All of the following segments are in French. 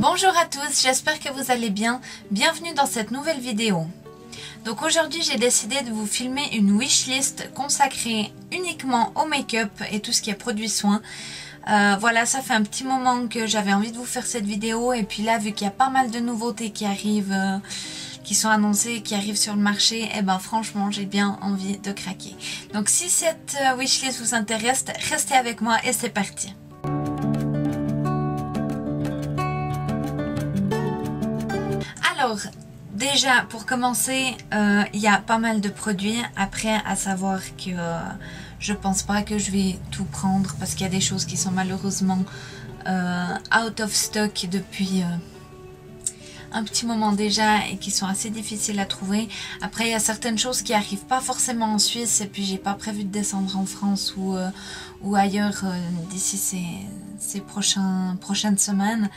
Bonjour à tous, j'espère que vous allez bien. Bienvenue dans cette nouvelle vidéo. Donc aujourd'hui j'ai décidé de vous filmer une wishlist consacrée uniquement au make-up et tout ce qui est produits soins. Voilà, ça fait un petit moment que j'avais envie de vous faire cette vidéo et puis là vu qu'il y a pas mal de nouveautés qui arrivent, qui sont annoncées, qui arrivent sur le marché, et ben franchement j'ai bien envie de craquer. Donc si cette wishlist vous intéresse, restez avec moi et c'est parti. Alors, déjà pour commencer, il y a pas mal de produits. Après, à savoir que je pense pas que je vais tout prendre parce qu'il y a des choses qui sont malheureusement out of stock depuis un petit moment déjà et qui sont assez difficiles à trouver. Après, il y a certaines choses qui arrivent pas forcément en Suisse et puis j'ai pas prévu de descendre en France ou ailleurs d'ici ces prochaines semaines.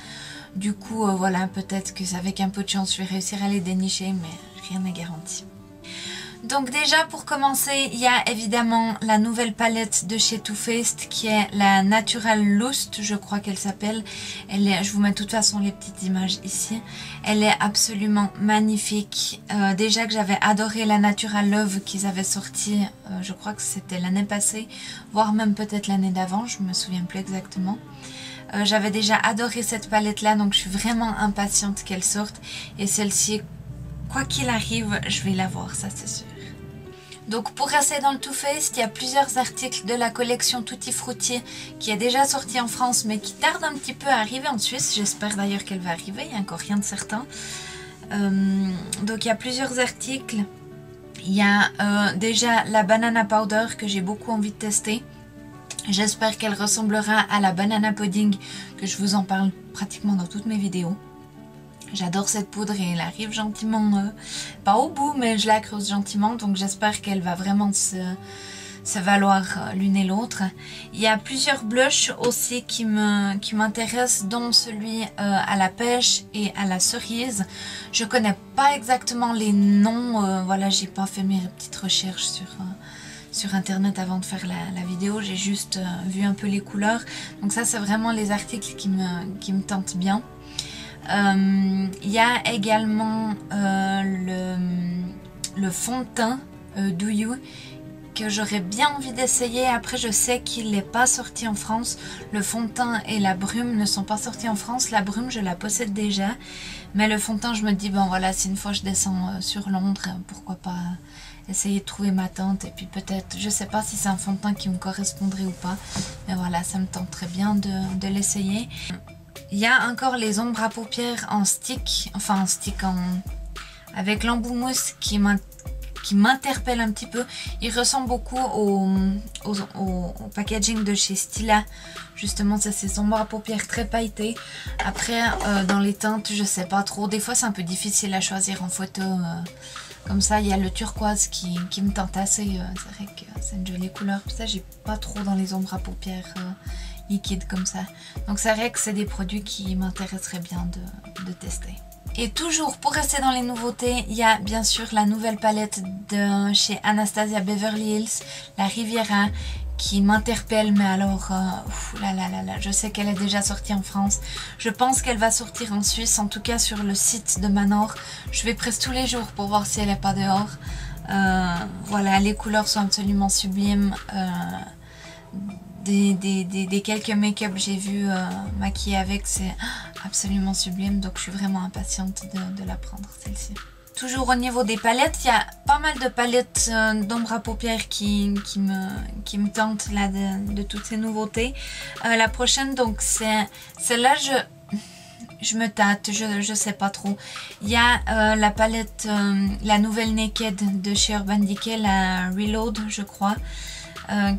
Du coup, voilà, peut-être que avec un peu de chance, je vais réussir à les dénicher, mais rien n'est garanti. Donc déjà, pour commencer, il y a évidemment la nouvelle palette de chez Too Faced qui est la Natural Lust, je crois qu'elle s'appelle. Je vous mets de toute façon les petites images ici. Elle est absolument magnifique. Déjà que j'avais adoré la Natural Love qu'ils avaient sorti, je crois que c'était l'année passée, voire même peut-être l'année d'avant, je me souviens plus exactement. J'avais déjà adoré cette palette là, donc je suis vraiment impatiente qu'elle sorte. Et celle-ci, quoi qu'il arrive, je vais la voir, ça c'est sûr. Donc pour rester dans le Too Faced, il y a plusieurs articles de la collection Tutti Frutti qui est déjà sortie en France mais qui tarde un petit peu à arriver en Suisse. J'espère d'ailleurs qu'elle va arriver, il n'y a encore rien de certain. Donc il y a plusieurs articles. Il y a déjà la Banana Powder que j'ai beaucoup envie de tester. J'espère qu'elle ressemblera à la banana pudding que je vous en parle pratiquement dans toutes mes vidéos. J'adore cette poudre et elle arrive gentiment, pas au bout mais je la creuse gentiment, donc j'espère qu'elle va vraiment se valoir l'une et l'autre. Il y a plusieurs blushs aussi qui m'intéressent, dont celui à la pêche et à la cerise. Je connais pas exactement les noms, voilà, j'ai pas fait mes petites recherches sur internet avant de faire la vidéo, j'ai juste vu un peu les couleurs. Donc ça c'est vraiment les articles qui me tentent bien. Il y a également le fond de teint Do You que j'aurais bien envie d'essayer. Après je sais qu'il n'est pas sorti en France. Le fond de teint et la brume ne sont pas sortis en France. La brume je la possède déjà. Mais le fond de teint je me dis bon voilà, si une fois je descends sur Londres, pourquoi pas essayer de trouver ma teinte. Et puis peut-être, je sais pas si c'est un fond de teint qui me correspondrait ou pas. Mais voilà, ça me tente très bien de l'essayer. Il y a encore les ombres à paupières en stick. Enfin en stick avec l'embout mousse qui m'interpelle un petit peu. Il ressemble beaucoup au packaging de chez Stila. Justement, c'est ces ombres à paupières très pailletées. Après, dans les teintes, je sais pas trop. Des fois, c'est un peu difficile à choisir en photo. Comme ça, il y a le turquoise qui me tente assez. C'est vrai que c'est une jolie couleur. Ça, j'ai pas trop dans les ombres à paupières liquides comme ça. Donc, c'est vrai que c'est des produits qui m'intéresseraient bien de tester. Et toujours pour rester dans les nouveautés, il y a bien sûr la nouvelle palette de chez Anastasia Beverly Hills, la Riviera, qui m'interpelle, mais alors, je sais qu'elle est déjà sortie en France. Je pense qu'elle va sortir en Suisse, en tout cas sur le site de Manor. Je vais presque tous les jours pour voir si elle n'est pas dehors. Voilà, les couleurs sont absolument sublimes. Des quelques make-up j'ai vu maquiller avec, c'est absolument sublime, donc je suis vraiment impatiente de la prendre celle-ci. Toujours au niveau des palettes, il y a pas mal de palettes d'ombre à paupières qui me tentent là de toutes ces nouveautés. La prochaine, donc c'est celle-là, je me tâte, je sais pas trop. Il y a la palette, la nouvelle Naked de chez Urban Decay, la Reload je crois.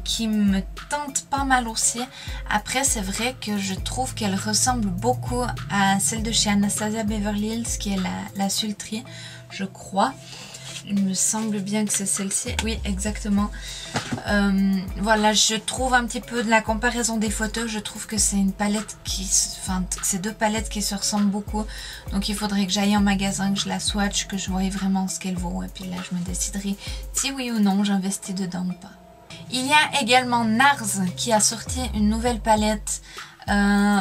Qui me tente pas mal aussi. Après c'est vrai que je trouve qu'elle ressemble beaucoup à celle de chez Anastasia Beverly Hills qui est la Sultry, je crois. Il me semble bien que c'est celle-ci. Oui, exactement. Voilà, je trouve un petit peu de la comparaison des photos. Je trouve que c'est une palette c'est deux palettes qui se ressemblent beaucoup. Donc il faudrait que j'aille en magasin, que je la swatch, que je voie vraiment ce qu'elle vaut. Et puis là, je me déciderai si oui ou non j'investis dedans ou pas. Il y a également NARS qui a sorti une nouvelle palette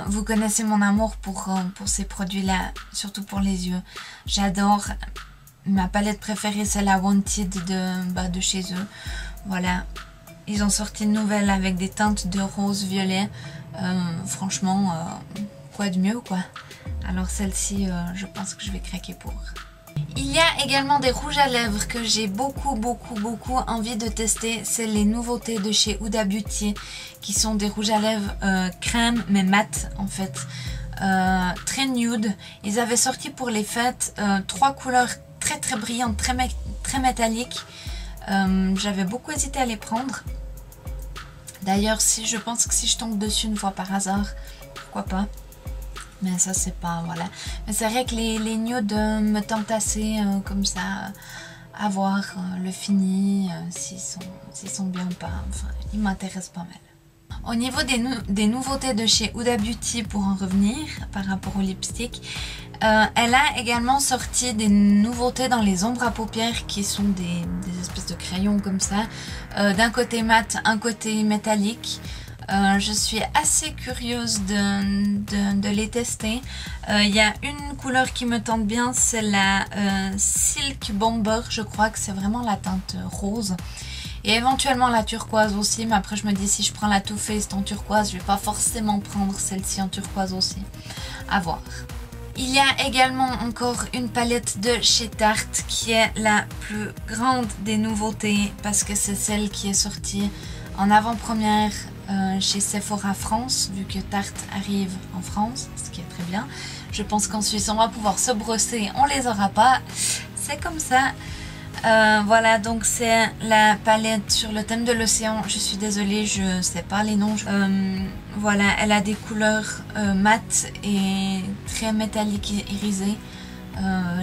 Vous connaissez mon amour pour ces produits-là, surtout pour les yeux. J'adore. Ma palette préférée, c'est la Wanted de chez eux. Voilà. Ils ont sorti une nouvelle avec des teintes de rose violet. Franchement, quoi de mieux, quoi. Alors celle-ci, je pense que je vais craquer pour. Il y a également des rouges à lèvres que j'ai beaucoup envie de tester. C'est les nouveautés de chez Huda Beauty, qui sont des rouges à lèvres crème mais mat en fait. Très nude. Ils avaient sorti pour les fêtes 3 couleurs très brillantes, très métalliques. J'avais beaucoup hésité à les prendre. D'ailleurs, je pense que si je tombe dessus une fois par hasard, pourquoi pas. Mais ça, c'est pas, voilà. Mais c'est vrai que les nudes me tentent assez comme ça, à voir le fini, s'ils sont bien ou pas. Enfin, ils m'intéressent pas mal. Au niveau des nouveautés de chez Huda Beauty, pour en revenir par rapport au lipstick, elle a également sorti des nouveautés dans les ombres à paupières qui sont des espèces de crayons comme ça. D'un côté mat, un côté métallique. Je suis assez curieuse de les tester. Il y a une couleur qui me tente bien, c'est la Silk Bomber. Je crois que c'est vraiment la teinte rose. Et éventuellement la turquoise aussi, mais après je me dis si je prends la Too Faced en turquoise, je vais pas forcément prendre celle-ci en turquoise aussi. À voir. Il y a également encore une palette de chez Tarte qui est la plus grande des nouveautés parce que c'est celle qui est sortie en avant-première chez Sephora France, vu que Tarte arrive en France, ce qui est très bien. Je pense qu'en Suisse on va pouvoir se brosser, on les aura pas, c'est comme ça. Voilà, donc c'est la palette sur le thème de l'océan. Je suis désolée, je sais pas les noms. Voilà, elle a des couleurs mates et très métalliques irisées.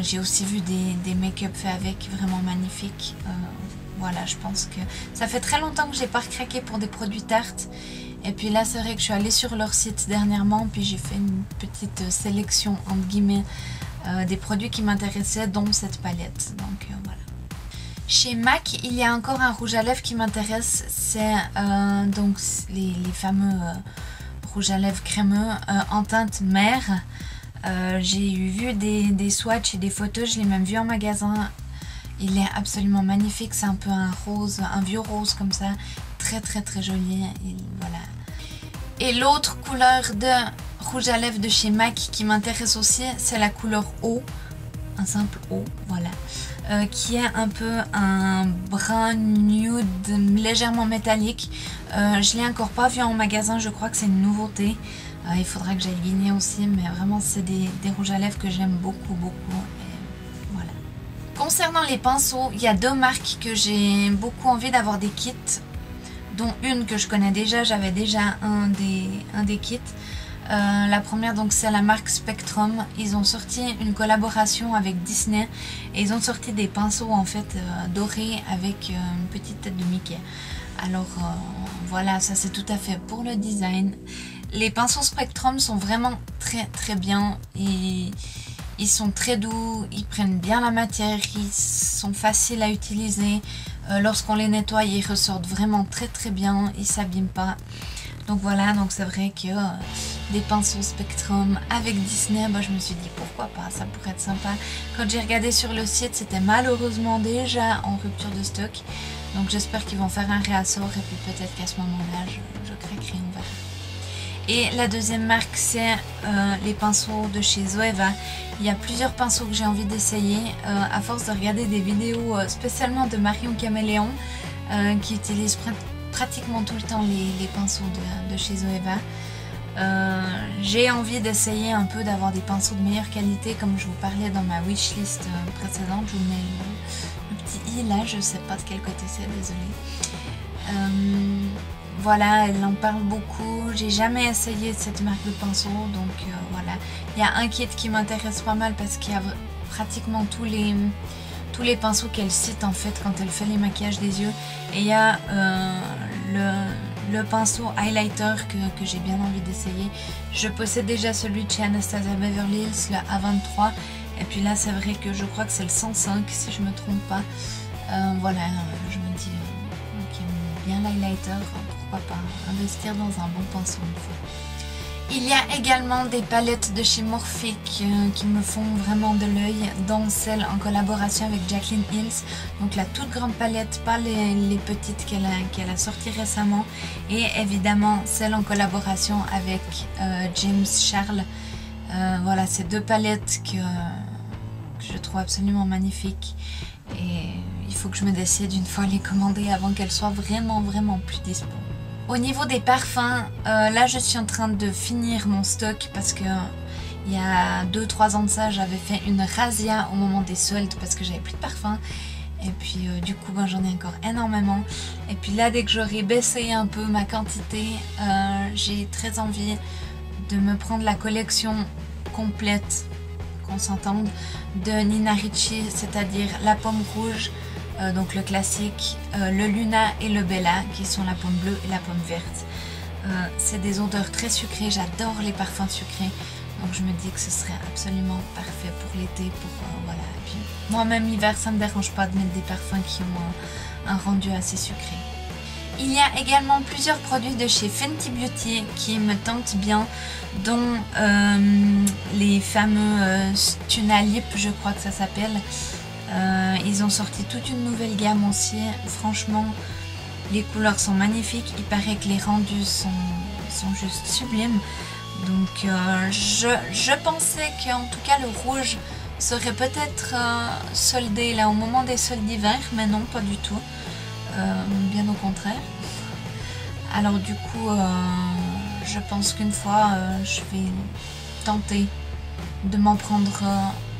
J'ai aussi vu des make-up faits avec, vraiment magnifiques. Voilà, je pense que ça fait très longtemps que j'ai pas craqué pour des produits Tarte. Et puis là, c'est vrai que je suis allée sur leur site dernièrement, puis j'ai fait une petite sélection entre guillemets des produits qui m'intéressaient, dont cette palette. Donc voilà. Chez MAC, il y a encore un rouge à lèvres qui m'intéresse, c'est donc les fameux rouges à lèvres crémeux en teinte mer. J'ai vu des swatchs et des photos, je l'ai même vu en magasin. Il est absolument magnifique, c'est un peu un rose, un vieux rose comme ça, très joli. Et voilà. Et l'autre couleur de rouge à lèvres de chez MAC qui m'intéresse aussi, c'est la couleur eau, un simple eau, voilà. Qui est un peu un brun nude légèrement métallique. Je l'ai encore pas vu en magasin, je crois que c'est une nouveauté. Il faudra que j'aille guigner aussi, mais vraiment c'est des rouges à lèvres que j'aime beaucoup. Et voilà. Concernant les pinceaux, il y a 2 marques que j'ai beaucoup envie d'avoir des kits, dont une que je connais déjà, j'avais déjà un des kits. La première donc c'est la marque Spectrum. Ils ont sorti une collaboration avec Disney et ils ont sorti des pinceaux en fait dorés avec une petite tête de Mickey. Alors voilà, ça c'est tout à fait pour le design. Les pinceaux Spectrum sont vraiment très bien et ils sont très doux, ils prennent bien la matière, ils sont faciles à utiliser. Lorsqu'on les nettoie, ils ressortent vraiment très bien, ils s'abîment pas. Donc voilà, donc c'est vrai que des pinceaux Spectrum avec Disney, bah, je me suis dit pourquoi pas, ça pourrait être sympa. Quand j'ai regardé sur le site, c'était malheureusement déjà en rupture de stock. Donc j'espère qu'ils vont faire un réassort et puis peut-être qu'à ce moment-là, je craquerai, on verra. Et la deuxième marque, c'est les pinceaux de chez Zoeva. Il y a plusieurs pinceaux que j'ai envie d'essayer à force de regarder des vidéos spécialement de Marion Caméléon qui utilise pratiquement tout le temps les pinceaux de chez Zoeva. J'ai envie d'essayer un peu d'avoir des pinceaux de meilleure qualité comme je vous parlais dans ma wishlist précédente. Je vous mets le petit i là, je sais pas de quel côté c'est, désolée. Voilà, elle en parle beaucoup. J'ai jamais essayé cette marque de pinceau, donc voilà. Il y a un kit qui m'intéresse pas mal parce qu'il y a pratiquement tous les pinceaux qu'elle cite en fait quand elle fait les maquillages des yeux. Et il y a le pinceau highlighter que j'ai bien envie d'essayer. Je possède déjà celui de chez Anastasia Beverly Hills, le A23. Et puis là, c'est vrai que je crois que c'est le 105 si je me trompe pas. Voilà, je me dis bien l'highlighter, pourquoi pas investir dans un bon pinceau une fois. Il y a également des palettes de chez Morphic qui me font vraiment de l'œil, dont celle en collaboration avec Jaclyn Hills. Donc la toute grande palette, pas les petites qu'elle a sorties récemment. Et évidemment celle en collaboration avec James Charles. Voilà, ces deux palettes que je trouve absolument magnifiques. Et il faut que je me décide une fois à les commander avant qu'elles soient vraiment plus dispo. Au niveau des parfums, là je suis en train de finir mon stock parce que il y a 2-3 ans de ça j'avais fait une razzia au moment des soldes parce que j'avais plus de parfums. Et puis du coup j'en ai encore énormément. Et puis là dès que j'aurai baissé un peu ma quantité, j'ai très envie de me prendre la collection complète, qu'on s'entende, de Nina Ricci, c'est-à-dire la pomme rouge, donc le classique, le Luna et le Bella qui sont la pomme bleue et la pomme verte. C'est des odeurs très sucrées, j'adore les parfums sucrés, donc je me dis que ce serait absolument parfait pour l'été, voilà. Et puis moi-même l'hiver ça me dérange pas de mettre des parfums qui ont un rendu assez sucré. Il y a également plusieurs produits de chez Fenty Beauty qui me tentent bien, dont les fameux Tuna Lip, je crois que ça s'appelle. Ils ont sorti toute une nouvelle gamme aussi. Franchement, les couleurs sont magnifiques. Il paraît que les rendus sont juste sublimes. Donc je pensais qu'en tout cas le rouge serait peut-être soldé là au moment des soldes d'hiver, mais non, pas du tout. Bien au contraire. Alors du coup je pense qu'une fois je vais tenter de m'en prendre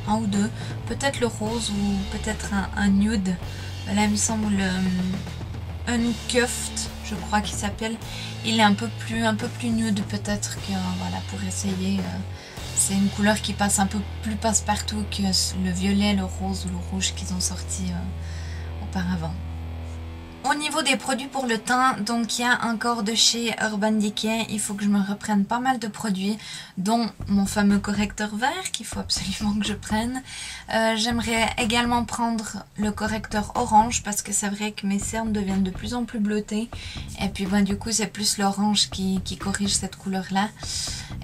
un ou deux, peut-être le rose ou peut-être un nude. Là il me semble Uncuffed, je crois qu'il s'appelle, il est un peu plus nude peut-être, que voilà, pour essayer. C'est une couleur qui passe un peu plus passe-partout que le violet, le rose ou le rouge qu'ils ont sorti auparavant. Au niveau des produits pour le teint, donc il y a encore de chez Urban Decay, il faut que je me reprenne pas mal de produits, dont mon fameux correcteur vert qu'il faut absolument que je prenne. J'aimerais également prendre le correcteur orange parce que c'est vrai que mes cernes deviennent de plus en plus bleutées. Et puis du coup c'est plus l'orange qui corrige cette couleur là.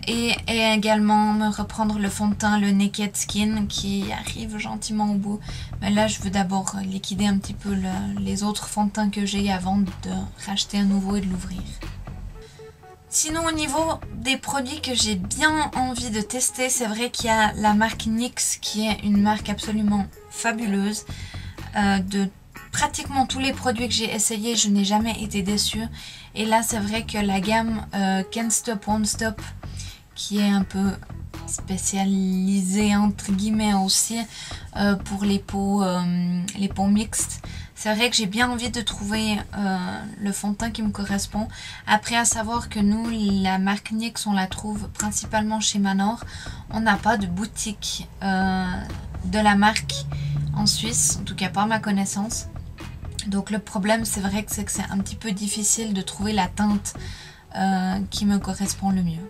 Et également me reprendre le fond de teint, le Naked Skin qui arrive gentiment au bout. Mais là je veux d'abord liquider un petit peu les autres fonds de teint que j'ai avant de racheter un nouveau et de l'ouvrir. Sinon au niveau des produits que j'ai bien envie de tester, c'est vrai qu'il y a la marque NYX qui est une marque absolument fabuleuse. De pratiquement tous les produits que j'ai essayés, je n'ai jamais été déçue. Et là c'est vrai que la gamme Can't Stop Won't Stop, qui est un peu spécialisée entre guillemets aussi pour les peaux mixtes. C'est vrai que j'ai bien envie de trouver le fond de teint qui me correspond. Après à savoir que nous, la marque NYX, on la trouve principalement chez Manor. On n'a pas de boutique de la marque en Suisse, en tout cas pas à ma connaissance. Donc le problème c'est vrai que c'est un petit peu difficile de trouver la teinte qui me correspond le mieux.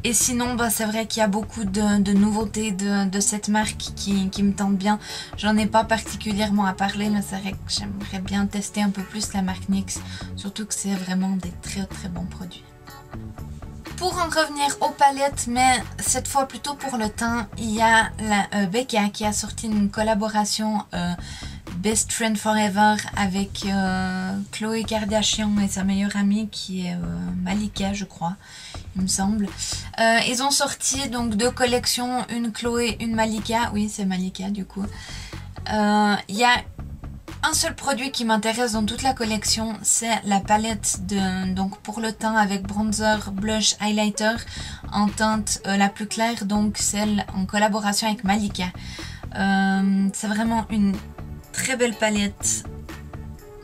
Et sinon, c'est vrai qu'il y a beaucoup de nouveautés de cette marque qui me tentent bien. J'en ai pas particulièrement à parler, mais c'est vrai que j'aimerais bien tester un peu plus la marque NYX. Surtout que c'est vraiment des très bons produits. Pour en revenir aux palettes, mais cette fois plutôt pour le teint, il y a la Becca qui a sorti une collaboration Best Friend Forever avec Khloé Kardashian et sa meilleure amie qui est Malika, je crois, il me semble. Ils ont sorti donc deux collections, une Khloé, une Malika. Oui, c'est Malika du coup. Il y a un seul produit qui m'intéresse dans toute la collection, c'est la palette donc pour le teint avec bronzer, blush, highlighter en teinte la plus claire, donc celle en collaboration avec Malika. C'est vraiment une très belle palette.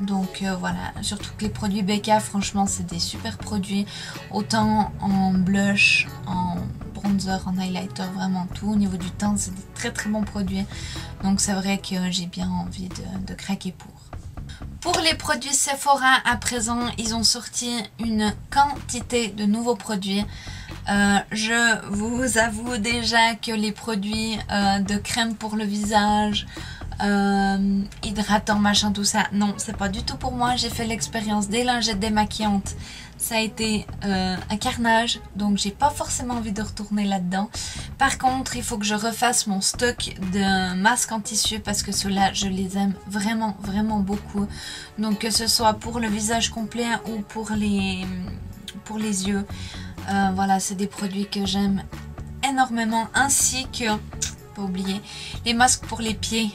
Donc voilà, surtout que les produits Becca, franchement c'est des super produits, autant en blush, en bronzer, en highlighter, vraiment tout. Au niveau du teint c'est des très bons produits, donc c'est vrai que j'ai bien envie de craquer pour. Pour les produits Sephora à présent, ils ont sorti une quantité de nouveaux produits. Je vous avoue déjà que les produits de crème pour le visage, hydratant, machin, tout ça, non, c'est pas du tout pour moi. J'ai fait l'expérience des lingettes démaquillantes ça a été un carnage, donc j'ai pas forcément envie de retourner là-dedans. Par contre, il faut que je refasse mon stock de masques en tissu parce que ceux-là, je les aime vraiment, vraiment beaucoup. Donc que ce soit pour le visage complet ou pour les yeux, voilà, c'est des produits que j'aime énormément, ainsi que, pas oublier, les masques pour les pieds,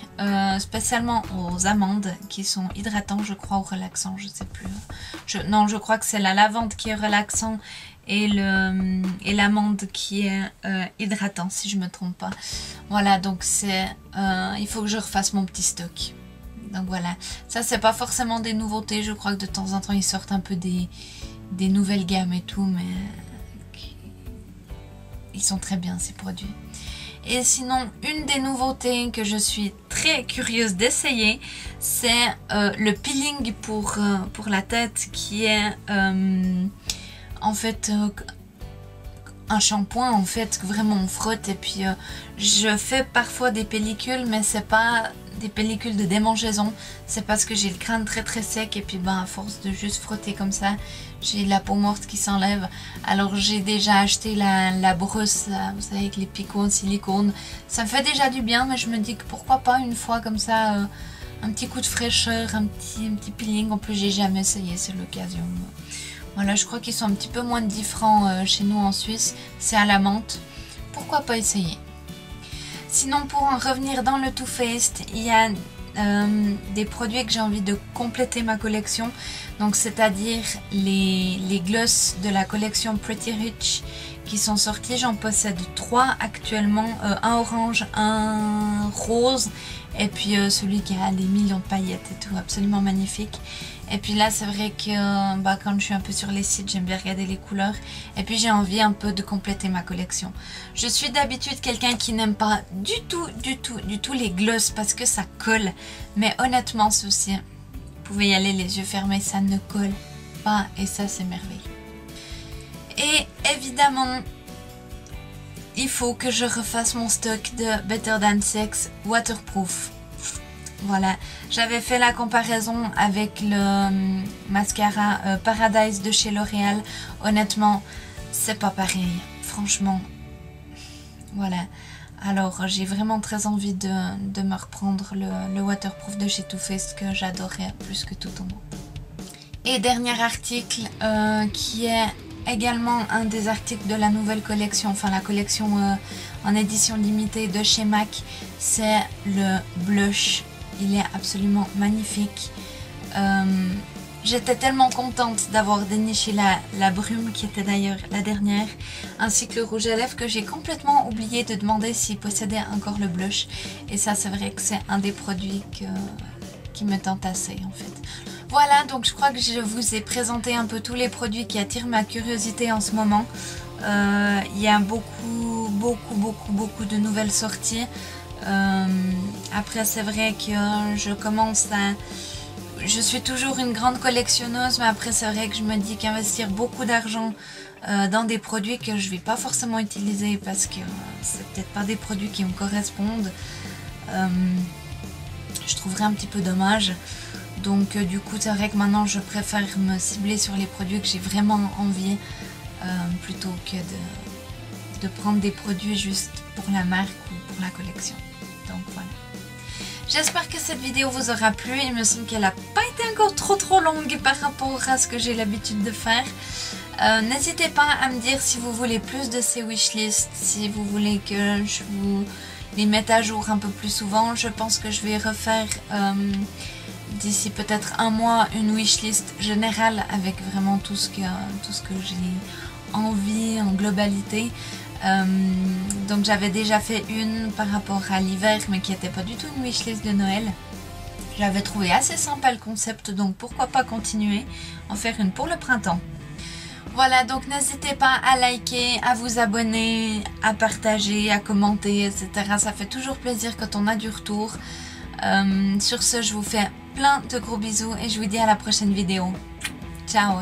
spécialement aux amandes qui sont hydratants, je crois, ou relaxants, je sais plus. Non, je crois que c'est la lavande qui est relaxant et l'amande qui est hydratant, si je me trompe pas. Voilà, donc il faut que je refasse mon petit stock. Donc voilà, ça c'est pas forcément des nouveautés, je crois que de temps en temps ils sortent un peu des nouvelles gammes et tout, mais ils sont très bien ces produits. Et sinon, une des nouveautés que je suis très curieuse d'essayer, c'est le peeling pour la tête, qui est en fait un shampoing en fait que vraiment on frotte. Et puis je fais parfois des pellicules, mais c'est pas des pellicules de démangeaison, c'est parce que j'ai le crâne très très sec, et puis ben à force de juste frotter comme ça, j'ai la peau morte qui s'enlève. Alors j'ai déjà acheté la brosse, vous savez, avec les picots en silicone. Ça me fait déjà du bien, mais je me dis que pourquoi pas une fois comme ça, un petit coup de fraîcheur, un petit peeling. En plus j'ai jamais essayé, c'est l'occasion. Voilà, je crois qu'ils sont un petit peu moins de 10 francs chez nous en Suisse. C'est à la menthe. Pourquoi pas essayer? Sinon, pour en revenir dans le Too Faced, il y a des produits que j'ai envie de compléter ma collection. Donc c'est-à-dire les gloss de la collection Pretty Rich qui sont sortis. J'en possède 3 actuellement. Un orange, un rose et puis celui qui a des millions de paillettes et tout. Absolument magnifique. Et puis là c'est vrai que quand je suis un peu sur les sites, j'aime bien regarder les couleurs. Et puis j'ai envie un peu de compléter ma collection. Je suis d'habitude quelqu'un qui n'aime pas du tout les gloss parce que ça colle. Mais honnêtement ceci, vous pouvez y aller les yeux fermés, ça ne colle pas et ça c'est merveilleux. Et évidemment, il faut que je refasse mon stock de Better Than Sex Waterproof. Voilà, j'avais fait la comparaison avec le mascara Paradise de chez L'Oréal. Honnêtement, c'est pas pareil, franchement. Voilà, alors j'ai vraiment très envie de me reprendre le waterproof de chez Too Faced que j'adorais plus que tout au monde. Et dernier article qui est également un des articles de la nouvelle collection, enfin la collection en édition limitée de chez MAC, c'est le blush. Il est absolument magnifique. J'étais tellement contente d'avoir déniché la brume qui était d'ailleurs la dernière, ainsi que le rouge à lèvres, que j'ai complètement oublié de demander s'il possédait encore le blush. Et ça c'est vrai que c'est un des produits qui me tente assez en fait. Voilà, donc je crois que je vous ai présenté un peu tous les produits qui attirent ma curiosité en ce moment. Il y a beaucoup de nouvelles sorties. Après c'est vrai que je suis toujours une grande collectionneuse, mais après c'est vrai que je me dis qu'investir beaucoup d'argent dans des produits que je vais pas forcément utiliser parce que c'est peut-être pas des produits qui me correspondent, je trouverais un petit peu dommage. Donc du coup c'est vrai que maintenant je préfère me cibler sur les produits que j'ai vraiment envie plutôt que de prendre des produits juste pour la marque ou pour la collection. Donc voilà. J'espère que cette vidéo vous aura plu. Il me semble qu'elle n'a pas été encore trop longue par rapport à ce que j'ai l'habitude de faire. N'hésitez pas à me dire si vous voulez plus de ces wishlists, si vous voulez que je vous les mette à jour un peu plus souvent. Je pense que je vais refaire d'ici peut-être un mois une wishlist générale avec vraiment tout ce que j'ai envie en globalité. Donc j'avais déjà fait une par rapport à l'hiver, mais qui n'était pas du tout une wishlist de Noël. J'avais trouvé assez sympa le concept, donc pourquoi pas continuer, en faire une pour le printemps. Voilà, donc n'hésitez pas à liker, à vous abonner, à partager, à commenter, etc. Ça fait toujours plaisir quand on a du retour. Sur ce, je vous fais plein de gros bisous et je vous dis à la prochaine vidéo. Ciao!